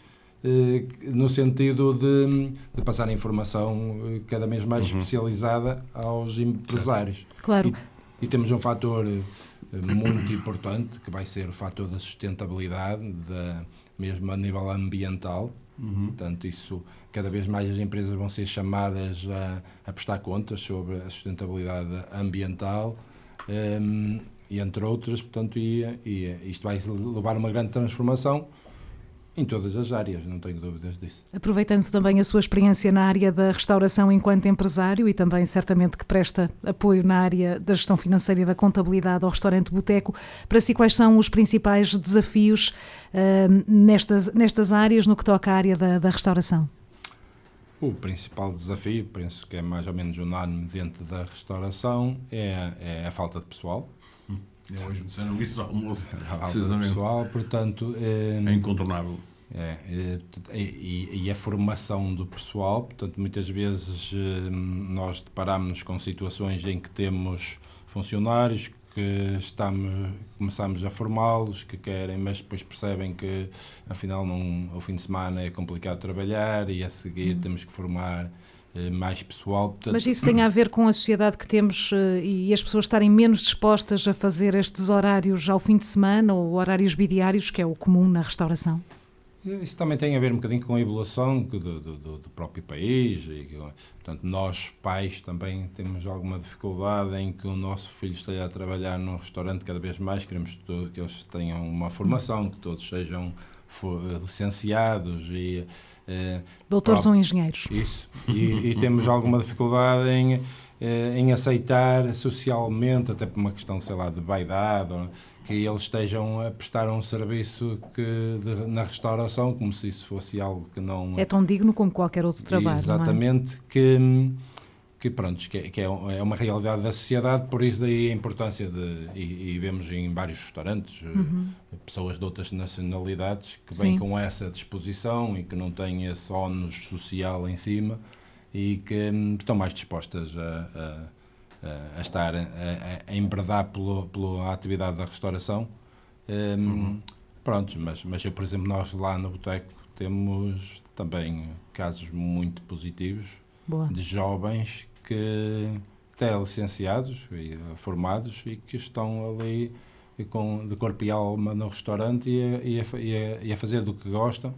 no sentido de passar a informação cada vez mais especializada aos empresários. Claro. E temos um fator muito importante, que vai ser o fator da sustentabilidade, mesmo a nível ambiental. Portanto, isso, cada vez mais as empresas vão ser chamadas a prestar contas sobre a sustentabilidade ambiental, e entre outras, portanto, e isto vai levar a uma grande transformação em todas as áreas, não tenho dúvidas disso. Aproveitando também a sua experiência na área da restauração enquanto empresário e também certamente que presta apoio na área da gestão financeira e da contabilidade ao restaurante Boteco, para si quais são os principais desafios nestas áreas no que toca à área da restauração? O principal desafio, penso que é mais ou menos unânime dentro da restauração, é a falta de pessoal. Hoje me disseram isso ao almoço, precisamente. Pessoal, portanto, é incontornável. E a formação do pessoal, portanto, muitas vezes nós deparamos com situações em que temos funcionários que começamos a formá-los, que querem, mas depois percebem que afinal ao fim de semana é complicado trabalhar e a seguir temos que formar mais pessoal. Portanto, mas isso tem a ver com a sociedade que temos e as pessoas estarem menos dispostas a fazer estes horários ao fim de semana ou horários bidiários, que é o comum na restauração? Isso também tem a ver um bocadinho com a evolução do próprio país. Portanto, nós, pais, também temos alguma dificuldade em que o nosso filho esteja a trabalhar num restaurante cada vez mais. Queremos que eles tenham uma formação, que todos sejam licenciados e... doutores ou engenheiros. Isso. E temos alguma dificuldade em aceitar socialmente, até por uma questão, sei lá, de vaidade, que eles estejam a prestar um serviço na restauração, como se isso fosse algo que não... É tão digno como qualquer outro trabalho, exatamente, não é? que é uma realidade da sociedade, por isso daí a importância e vemos em vários restaurantes pessoas de outras nacionalidades que vêm com essa disposição e que não têm esse ónus social em cima e que estão mais dispostas a estar a enbredar pela atividade da restauração. Pronto, mas eu, por exemplo, nós lá no Boteco temos também casos muito positivos. Boa. De jovens que até licenciados e formados e que estão ali de corpo e alma no restaurante e a fazer do que gostam,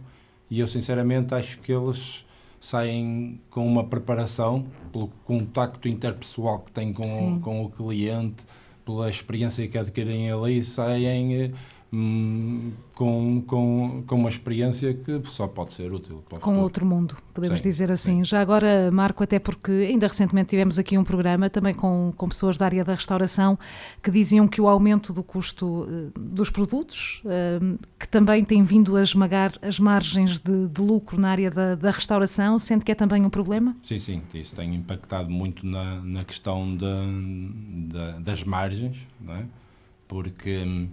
e eu sinceramente acho que eles saem com uma preparação pelo contacto interpessoal que têm com o cliente, pela experiência que adquirem ali, saem com uma experiência que só pode ser útil. Com outro mundo, podemos dizer assim. Sim. Já agora, Marco, até porque ainda recentemente tivemos aqui um programa também com pessoas da área da restauração que diziam que o aumento do custo dos produtos, que também tem vindo a esmagar as margens de lucro na área da restauração, sendo que é também um problema? Sim, isso tem impactado muito na questão das margens, não é? Porque...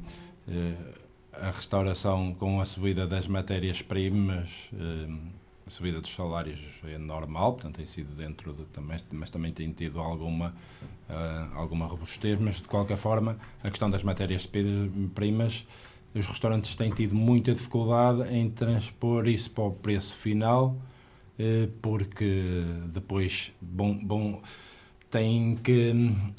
a restauração, com a subida das matérias-primas, a subida dos salários é normal, portanto tem sido dentro mas também tem tido alguma robustez, mas de qualquer forma a questão das matérias-primas, os restaurantes têm tido muita dificuldade em transpor isso para o preço final, porque depois têm que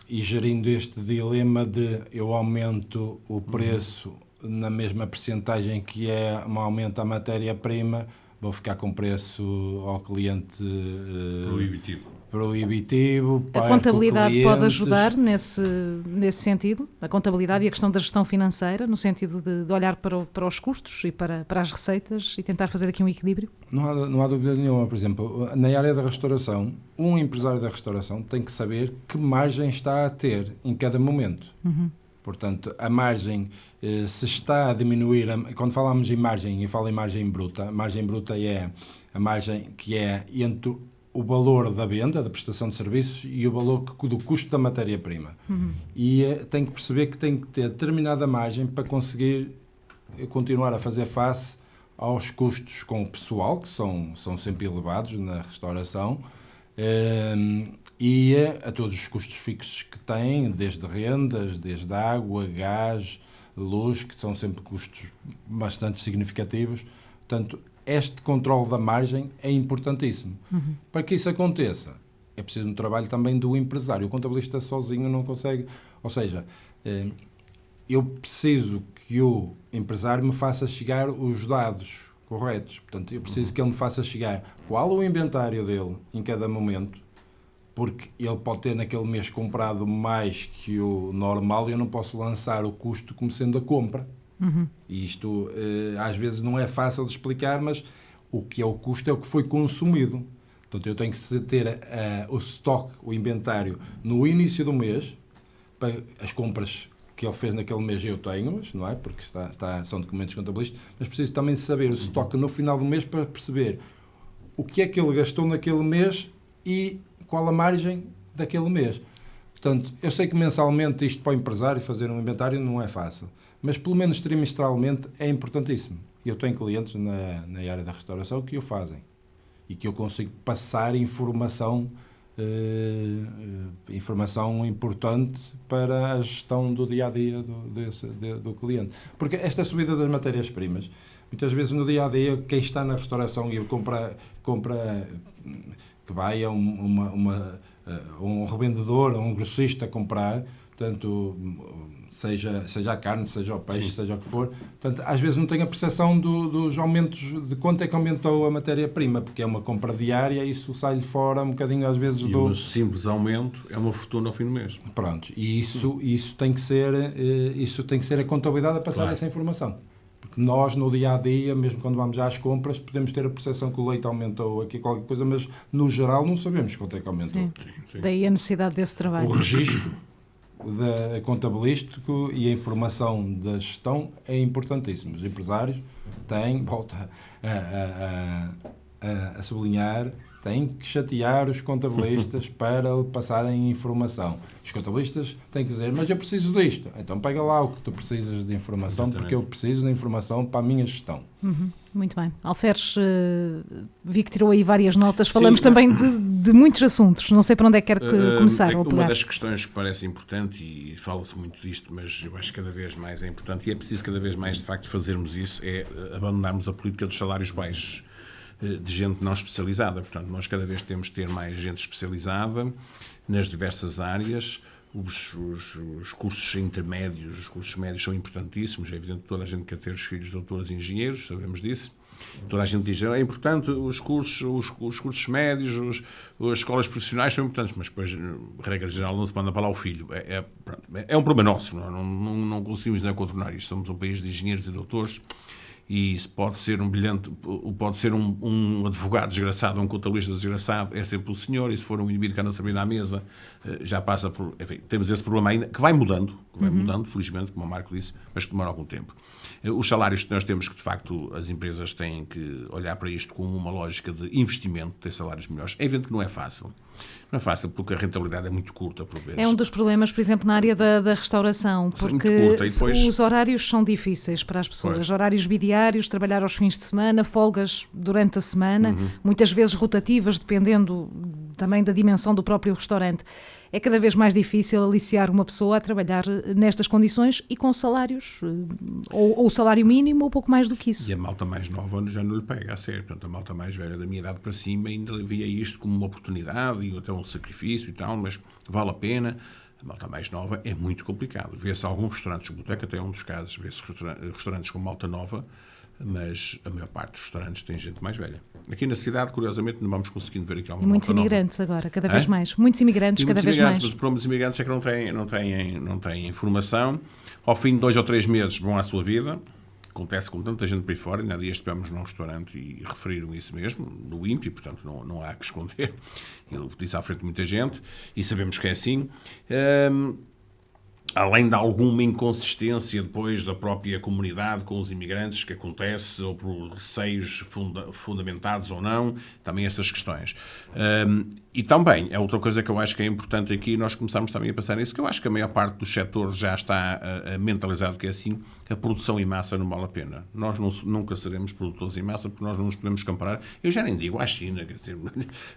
ir gerindo este dilema de eu aumento o preço na mesma percentagem que um aumento da matéria-prima, vou ficar com preço ao cliente proibitivo. A contabilidade pode ajudar nesse sentido? A contabilidade e a questão da gestão financeira, no sentido de olhar para os custos e para as receitas e tentar fazer aqui um equilíbrio? Não há dúvida nenhuma. Por exemplo, na área da restauração, um empresário da restauração tem que saber que margem está a ter em cada momento. Portanto, a margem, se está a diminuir, quando falamos em margem, eu falo em margem bruta, a margem bruta é a margem que é entre o valor da venda, da prestação de serviços e o valor do custo da matéria-prima. E tem que perceber que tem que ter determinada margem para conseguir continuar a fazer face aos custos com o pessoal, que são sempre elevados na restauração, e a todos os custos fixos que têm, desde rendas, desde água, gás, luz, que são sempre custos bastante significativos. Portanto, este controle da margem é importantíssimo. Para que isso aconteça, é preciso um trabalho também do empresário. O contabilista sozinho não consegue. Ou seja, eu preciso que o empresário me faça chegar os dados corretos. Portanto, eu preciso que ele me faça chegar qual o inventário dele em cada momento, porque ele pode ter naquele mês comprado mais que o normal e eu não posso lançar o custo como sendo a compra. E isto às vezes não é fácil de explicar, mas o que é o custo é o que foi consumido. Portanto, eu tenho que ter o stock, o inventário, no início do mês, para as compras que ele fez naquele mês eu tenho-as, não é? Porque são documentos contabilísticos, mas preciso também saber o stock no final do mês para perceber o que é que ele gastou naquele mês e qual a margem daquele mês. Portanto, eu sei que mensalmente isto para o empresário fazer um inventário não é fácil, mas pelo menos trimestralmente é importantíssimo. Eu tenho clientes na área da restauração que o fazem e que eu consigo passar informação importante para a gestão do dia-a-dia do cliente. Porque esta subida das matérias-primas Muitas vezes no dia-a-dia, quem está na restauração e compra que vai a um revendedor, a um grossista comprar, portanto, seja a carne, seja o peixe, sim, seja o que for. Portanto, às vezes não tem a percepção dos aumentos, de quanto é que aumentou a matéria-prima, porque é uma compra diária e isso sai-lhe fora um bocadinho às vezes do... E um simples aumento é uma fortuna ao fim do mês. Pronto, e isso tem que ser a contabilidade a passar, claro, essa informação. Porque nós, no dia-a-dia, mesmo quando vamos às compras, podemos ter a percepção que o leite aumentou aqui qualquer coisa, mas no geral não sabemos quanto é que aumentou. Sim. Sim. Daí a necessidade desse trabalho. O registro contabilístico e a informação da gestão é importantíssimo. Os empresários têm, volta a sublinhar, têm que chatear os contabilistas para passarem informação. Os contabilistas têm que dizer, mas eu preciso disto. Então pega lá o que tu precisas de informação, exatamente, porque eu preciso de informação para a minha gestão. Muito bem. Alferes, vi que tirou aí várias notas. Falamos, sim, também de muitos assuntos. Não sei para onde é que quer começar. Uma das questões que parece importante, e fala-se muito disto, mas eu acho que cada vez mais é importante, e é preciso cada vez mais, de facto, fazermos isso, é abandonarmos a política dos salários baixos de gente não especializada. Portanto, nós cada vez temos de ter mais gente especializada nas diversas áreas. Os cursos intermédios, os cursos médios são importantíssimos. É evidente que toda a gente quer ter os filhos de doutores e engenheiros, sabemos disso. Toda a gente diz, é importante os cursos médios, as escolas profissionais são importantes, mas depois, regra geral, não se manda para lá o filho. É um problema nosso, não conseguimos ainda contornar isto. Somos um país de engenheiros e doutores, e isso pode ser um advogado desgraçado, um contabilista desgraçado, é sempre o senhor, e se for um indivíduo que anda servindo à mesa, já passa por... Enfim, temos esse problema ainda, que vai mudando, felizmente, como o Marco disse, mas que demora algum tempo. Os salários que nós temos, que de facto as empresas têm que olhar para isto com uma lógica de investimento, ter salários melhores. É evidente que não é fácil. Não é fácil porque a rentabilidade é muito curta, por vezes. É um dos problemas, por exemplo, na área da restauração, porque depois... os horários são difíceis para as pessoas. Pois. Horários bidiários, trabalhar aos fins de semana, folgas durante a semana, muitas vezes rotativas, dependendo também da dimensão do próprio restaurante. É cada vez mais difícil aliciar uma pessoa a trabalhar nestas condições e com salários, ou salário mínimo, ou pouco mais do que isso. E a malta mais nova já não lhe pega a sério. Portanto, a malta mais velha da minha idade para cima ainda via isto como uma oportunidade e até um sacrifício e tal, mas vale a pena. A malta mais nova é muito complicado. Vê-se alguns restaurantes, o Boteco até é um dos casos, vê-se restaurantes com malta nova, mas a maior parte dos restaurantes tem gente mais velha. Aqui na cidade, curiosamente, não vamos conseguindo ver aqui alguma muitos imigrantes nova. Agora, cada vez mais. Muitos imigrantes, cada vez mais. Mas o problema dos imigrantes é que não têm informação. Ao fim de 2 ou 3 meses vão à sua vida. Acontece com tanta gente por aí fora. Ainda há dias estivemos num restaurante e referiram isso mesmo, no INPE, portanto não há que esconder. Ele disse à frente de muita gente e sabemos que é assim. Além de alguma inconsistência depois da própria comunidade com os imigrantes que acontece, ou por receios fundamentados ou não, também essas questões. E também, é outra coisa que eu acho que é importante aqui, nós começamos também a pensar nisso, que eu acho que a maior parte dos setores já está mentalizado que é assim, a produção em massa não vale a pena. Nós nunca seremos produtores em massa porque nós não nos podemos comparar, eu já nem digo à China, quer dizer,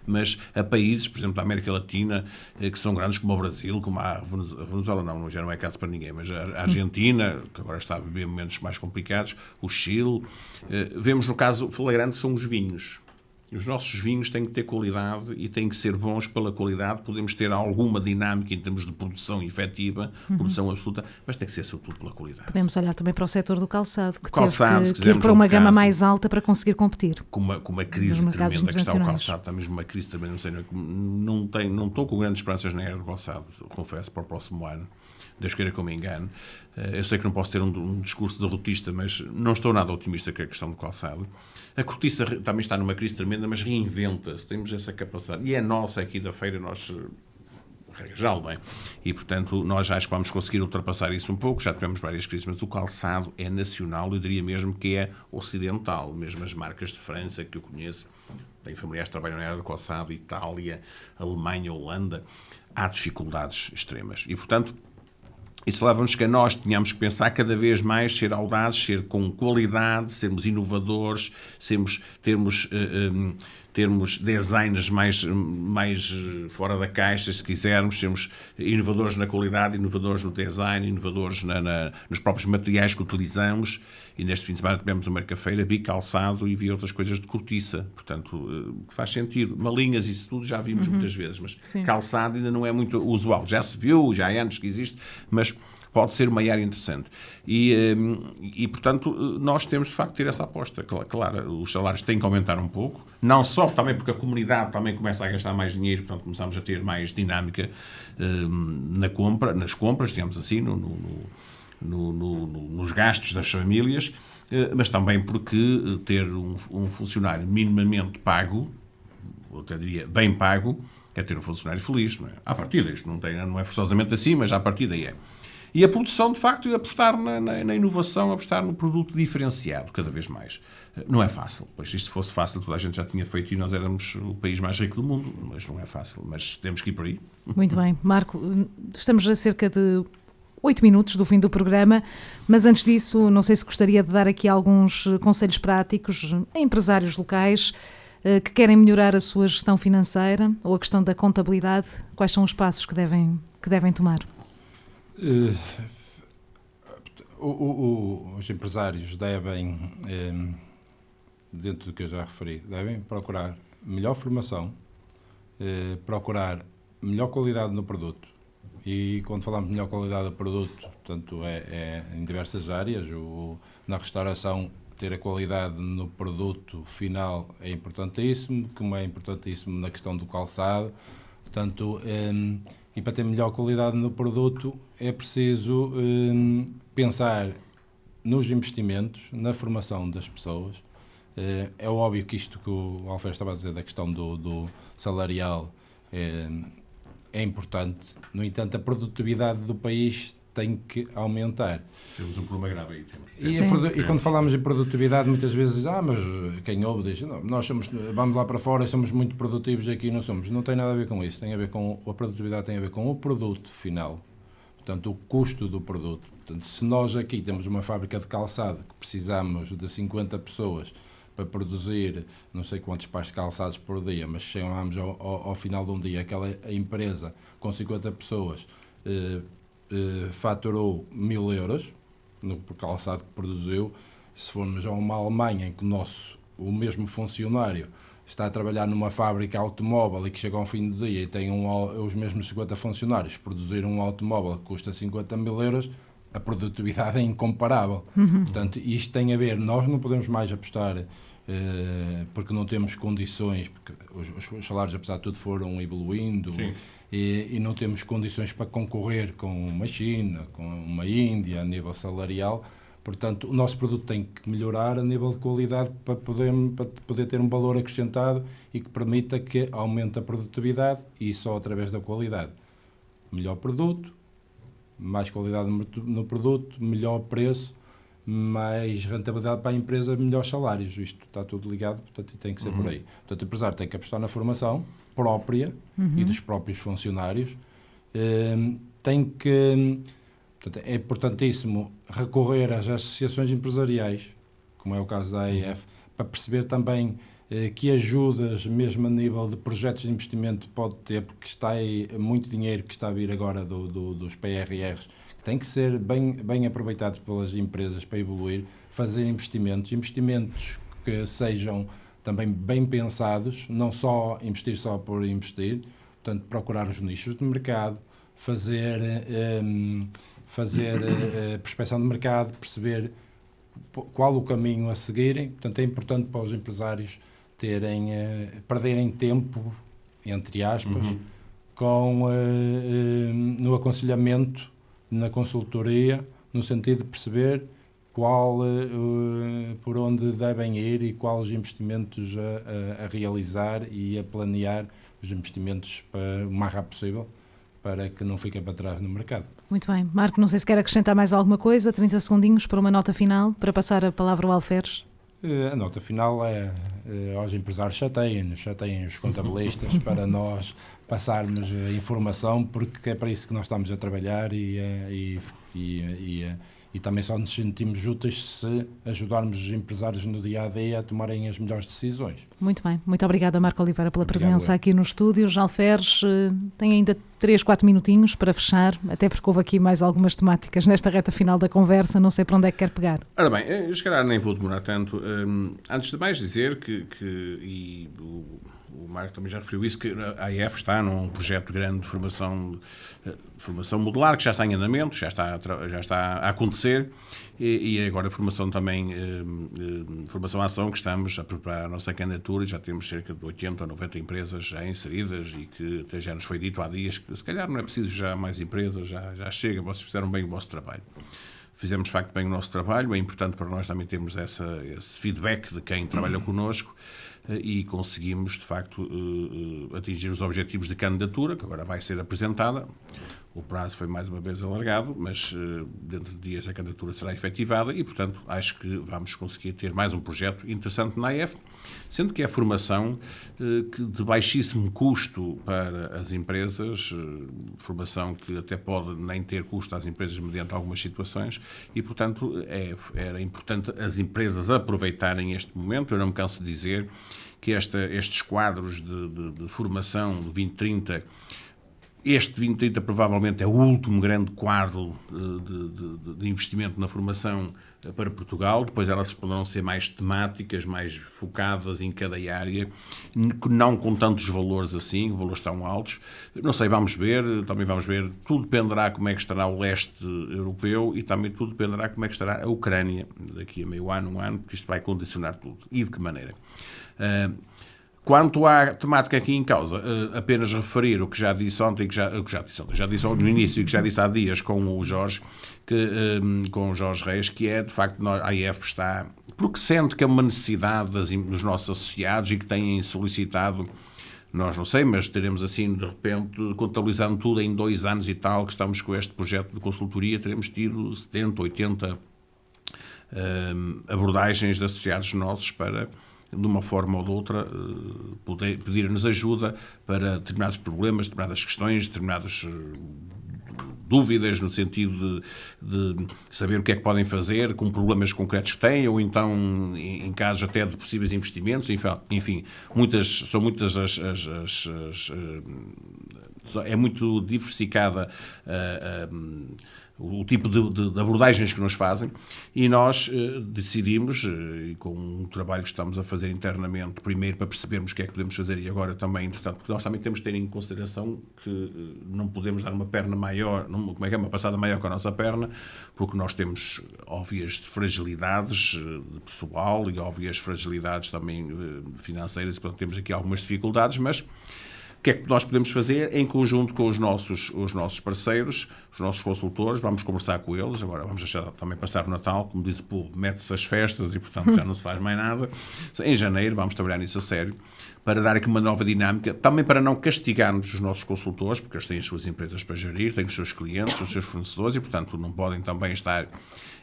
mas a países, por exemplo, da América Latina, que são grandes como o Brasil, como a Venezuela, já não é caso para ninguém, mas a Argentina, que agora está a viver momentos mais complicados, o Chile, vemos no caso flagrante são os vinhos. Os nossos vinhos têm que ter qualidade e têm que ser bons pela qualidade. Podemos ter alguma dinâmica em termos de produção efetiva, produção absoluta, mas tem que ser sobretudo pela qualidade. Podemos olhar também para o setor do calçado, que teve que ir para uma gama mais alta para conseguir competir. Com uma crise tremenda que está o calçado, está mesmo uma crise tremenda, não estou com grandes esperanças na era do calçado, confesso, para o próximo ano. Deus queira que eu me engane. Eu sei que não posso ter um discurso derrotista, mas não estou nada otimista com a questão do calçado. A cortiça também está numa crise tremenda, mas reinventa-se. Temos essa capacidade. E é nossa aqui da feira, nós... regra bem. E, portanto, nós acho que vamos conseguir ultrapassar isso um pouco. Já tivemos várias crises, mas o calçado é nacional. Eu diria mesmo que é ocidental. Mesmo as marcas de França que eu conheço, tenho familiares que trabalham na área do calçado, Itália, Alemanha, Holanda. Há dificuldades extremas. E, portanto... Isso leva-nos que nós tenhamos que pensar cada vez mais, ser audazes, ser com qualidade, sermos inovadores, termos termos designers mais fora da caixa, se quisermos, sermos inovadores na qualidade, inovadores no design, inovadores nos próprios materiais que utilizamos. E neste fim de semana tivemos uma Mercafeira, vi calçado e vi outras coisas de cortiça. Portanto, faz sentido. Malinhas, isso tudo já vimos muitas vezes, mas sim, calçado ainda não é muito usual. Já se viu, já há anos que existe, mas pode ser uma área interessante. E, portanto, nós temos, de facto, de ter essa aposta. Claro, os salários têm que aumentar um pouco, não só também porque a comunidade também começa a gastar mais dinheiro, portanto, começamos a ter mais dinâmica nas compras, digamos assim, nos gastos das famílias, mas também porque ter um funcionário minimamente pago, ou até diria bem pago, é ter um funcionário feliz. Não é? À partida, isto não é forçosamente assim, mas à partida é. E a produção, de facto, é apostar na inovação, apostar no produto diferenciado, cada vez mais. Não é fácil, pois se fosse fácil, toda a gente já tinha feito e nós éramos o país mais rico do mundo, mas não é fácil, mas temos que ir por aí. Muito bem. Marco, estamos a cerca de 8 minutos do fim do programa, mas antes disso, não sei se gostaria de dar aqui alguns conselhos práticos a empresários locais que querem melhorar a sua gestão financeira ou a questão da contabilidade. Quais são os passos que devem tomar? Os empresários devem, dentro do que eu já referi, devem procurar melhor formação, procurar melhor qualidade no produto. E quando falamos de melhor qualidade do produto, portanto, é em diversas áreas. Na restauração, ter a qualidade no produto final é importantíssimo, como é importantíssimo na questão do calçado. Portanto, e para ter melhor qualidade no produto é preciso pensar nos investimentos, na formação das pessoas. É óbvio que isto que o Alferes estava a dizer da questão do salarial é importante. No entanto, a produtividade do país tem que aumentar. Temos um problema grave aí. E quando falamos em produtividade, muitas vezes, mas quem ouve diz, não, vamos lá para fora e somos muito produtivos, aqui não somos. Não tem nada a ver com isso. Tem a ver com a produtividade, tem a ver com o produto final. Portanto, o custo do produto. Portanto, se nós aqui temos uma fábrica de calçado que precisamos de 50 pessoas para produzir não sei quantos pares de calçados por dia, mas chegamos ao final de um dia, aquela empresa com 50 pessoas faturou 1.000 euros no calçado que produziu. Se formos a uma Alemanha em que o mesmo funcionário está a trabalhar numa fábrica automóvel e que chega ao fim do dia e tem os mesmos 50 funcionários, produzir um automóvel que custa 50.000 euros, a produtividade é incomparável. Portanto, isto tem a ver, nós não podemos mais apostar porque não temos condições, porque os salários, apesar de tudo, foram evoluindo e não temos condições para concorrer com uma China, com uma Índia a nível salarial. Portanto, o nosso produto tem que melhorar a nível de qualidade para poder ter um valor acrescentado e que permita que aumente a produtividade, e só através da qualidade. Melhor produto, mais qualidade no produto, melhor preço, mais rentabilidade para a empresa, melhores salários. Isto está tudo ligado, portanto, tem que ser por aí. Portanto, o empresário tem que apostar na formação própria e dos próprios funcionários. Portanto, é importantíssimo recorrer às associações empresariais, como é o caso da AEF, para perceber também que ajudas, mesmo a nível de projetos de investimento, pode ter, porque está aí muito dinheiro que está a vir agora dos PRRs, que tem que ser bem aproveitados pelas empresas para evoluir, fazer investimentos que sejam também bem pensados, não só investir só por investir, portanto, procurar os nichos de mercado, fazer prospecção de mercado, perceber qual o caminho a seguirem. Portanto, é importante para os empresários perderem tempo, entre aspas, no aconselhamento, na consultoria, no sentido de perceber por onde devem ir e quais os investimentos a realizar e a planear os investimentos o mais rápido possível, para que não fiquem para trás no mercado. Muito bem. Marco, não sei se quer acrescentar mais alguma coisa, 30 segundinhos para uma nota final, para passar a palavra ao Alferes. A nota final é aos empresários, chateiem os contabilistas para nós passarmos a informação, porque é para isso que nós estamos a trabalhar e e também só nos sentimos úteis se ajudarmos os empresários no dia-a-dia a tomarem as melhores decisões. Muito bem. Muito obrigada, Marco Oliveira, pela presença aqui no estúdio. Alferes tem ainda 3, 4 minutinhos para fechar, até porque houve aqui mais algumas temáticas nesta reta final da conversa, não sei para onde é que quer pegar. Ora bem, se calhar nem vou demorar tanto. Antes de mais dizer que o Marco também já referiu isso, que a AEF está num projeto grande de formação modular, que já está em andamento, já está a acontecer, e agora formação também, formação-ação, que estamos a preparar a nossa candidatura, e já temos cerca de 80 ou 90 empresas já inseridas, e que até já nos foi dito há dias que se calhar não é preciso já mais empresas, já chega, vocês fizeram bem o vosso trabalho. Fizemos de facto bem o nosso trabalho, é importante para nós também termos esse feedback de quem trabalha connosco, e conseguimos de facto atingir os objetivos de candidatura, que agora vai ser apresentada. O prazo foi mais uma vez alargado, mas dentro de dias a candidatura será efetivada e, portanto, acho que vamos conseguir ter mais um projeto interessante na AEF, sendo que é formação de baixíssimo custo para as empresas, formação que até pode nem ter custo às empresas mediante algumas situações e, portanto, era importante as empresas aproveitarem este momento. Eu não me canso de dizer que estes quadros de formação do 2030, este 2030 provavelmente é o último grande quadro de investimento na formação para Portugal. Depois elas poderão ser mais temáticas, mais focadas em cada área, não com tantos valores assim, valores tão altos. Não sei, vamos ver, tudo dependerá como é que estará o leste europeu e também tudo dependerá como é que estará a Ucrânia daqui a meio ano, um ano, porque isto vai condicionar tudo. E de que maneira? Quanto à temática aqui em causa, apenas referir o que já disse ontem, já disse no início e que já disse há dias com o Jorge Reis, que é, de facto, a AEF está, porque sente que é uma necessidade dos nossos associados e que têm solicitado, nós não sei, mas teremos assim, de repente, contabilizando tudo em 2 anos e tal, que estamos com este projeto de consultoria, teremos tido 70, 80 abordagens de associados nossos para, de uma forma ou de outra, pedir-nos ajuda para determinados problemas, determinadas questões, determinadas dúvidas no sentido de saber o que é que podem fazer com problemas concretos que têm, ou então em casos até de possíveis investimentos, enfim, são muitas é muito diversificada o tipo de abordagens que nos fazem e nós decidimos, e com um trabalho que estamos a fazer internamente, primeiro para percebermos o que é que podemos fazer e agora também, entretanto, porque nós também temos de ter em consideração que não podemos dar uma perna maior, uma passada maior que a nossa perna, porque nós temos óbvias fragilidades de pessoal e óbvias fragilidades também financeiras, e portanto temos aqui algumas dificuldades, mas o que é que nós podemos fazer em conjunto com os nossos parceiros, os nossos consultores, vamos conversar com eles, agora vamos deixar também passar o Natal, como diz o povo, mete-se as festas e, portanto, já não se faz mais nada. Em janeiro vamos trabalhar nisso a sério, para dar aqui uma nova dinâmica, também para não castigarmos os nossos consultores, porque eles têm as suas empresas para gerir, têm os seus clientes, os seus fornecedores e, portanto, não podem também estar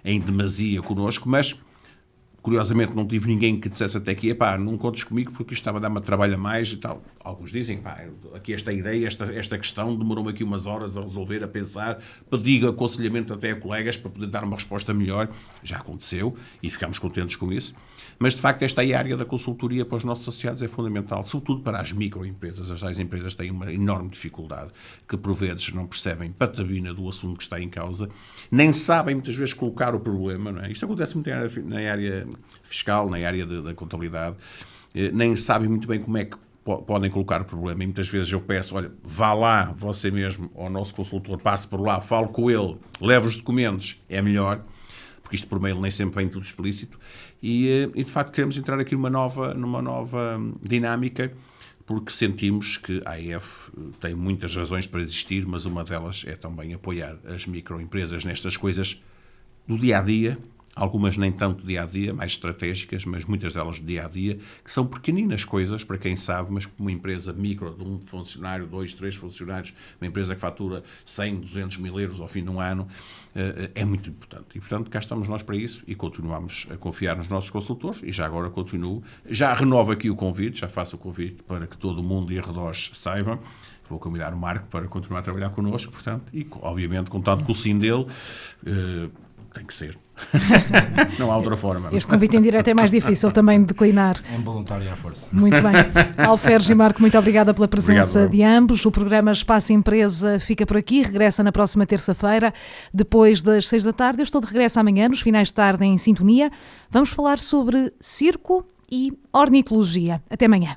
em demasia connosco, mas curiosamente não tive ninguém que dissesse até aqui, não contes comigo porque isto estava a dar-me trabalho a mais e tal. Alguns dizem, aqui esta ideia, esta questão demorou-me aqui umas horas a resolver, a pensar, pedi aconselhamento até a colegas para poder dar uma resposta melhor. Já aconteceu e ficamos contentes com isso. Mas, de facto, esta área da consultoria para os nossos associados é fundamental, sobretudo para as microempresas. As empresas têm uma enorme dificuldade, que por vezes não percebem patabina do assunto que está em causa, nem sabem muitas vezes colocar o problema, não é? Isto acontece muito na área fiscal, na área da contabilidade, nem sabem muito bem como é que podem colocar o problema e muitas vezes eu peço, olha, vá lá você mesmo ao nosso consultor, passe por lá, fale com ele, leve os documentos, é melhor, porque isto por mail nem sempre vem tudo explícito e de facto queremos entrar aqui numa nova dinâmica, porque sentimos que a AEF tem muitas razões para existir, mas uma delas é também apoiar as microempresas nestas coisas do dia-a-dia, algumas nem tanto dia-a-dia, mais estratégicas, mas muitas delas do dia-a-dia, que são pequeninas coisas, para quem sabe, mas como uma empresa micro, de um funcionário, 2, 3 funcionários, uma empresa que fatura 100, 200 mil euros ao fim de um ano, é muito importante. E, portanto, cá estamos nós para isso e continuamos a confiar nos nossos consultores e já agora continuo. Já renovo aqui o convite, já faço o convite para que todo o mundo e arredores saibam. Vou convidar o Marco para continuar a trabalhar connosco, portanto, e, obviamente, contando com o sim dele, tem que ser. Não há outra forma. Este convite em direto é mais difícil também de declinar. É involuntário à força. Muito bem. Alferes e Marco, muito obrigada pela presença Obrigado, de ambos. O programa Espaço Empresa fica por aqui, regressa na próxima terça-feira, depois das 6 da tarde. Eu estou de regresso amanhã, nos finais de tarde, em sintonia. Vamos falar sobre circo e ornitologia. Até amanhã.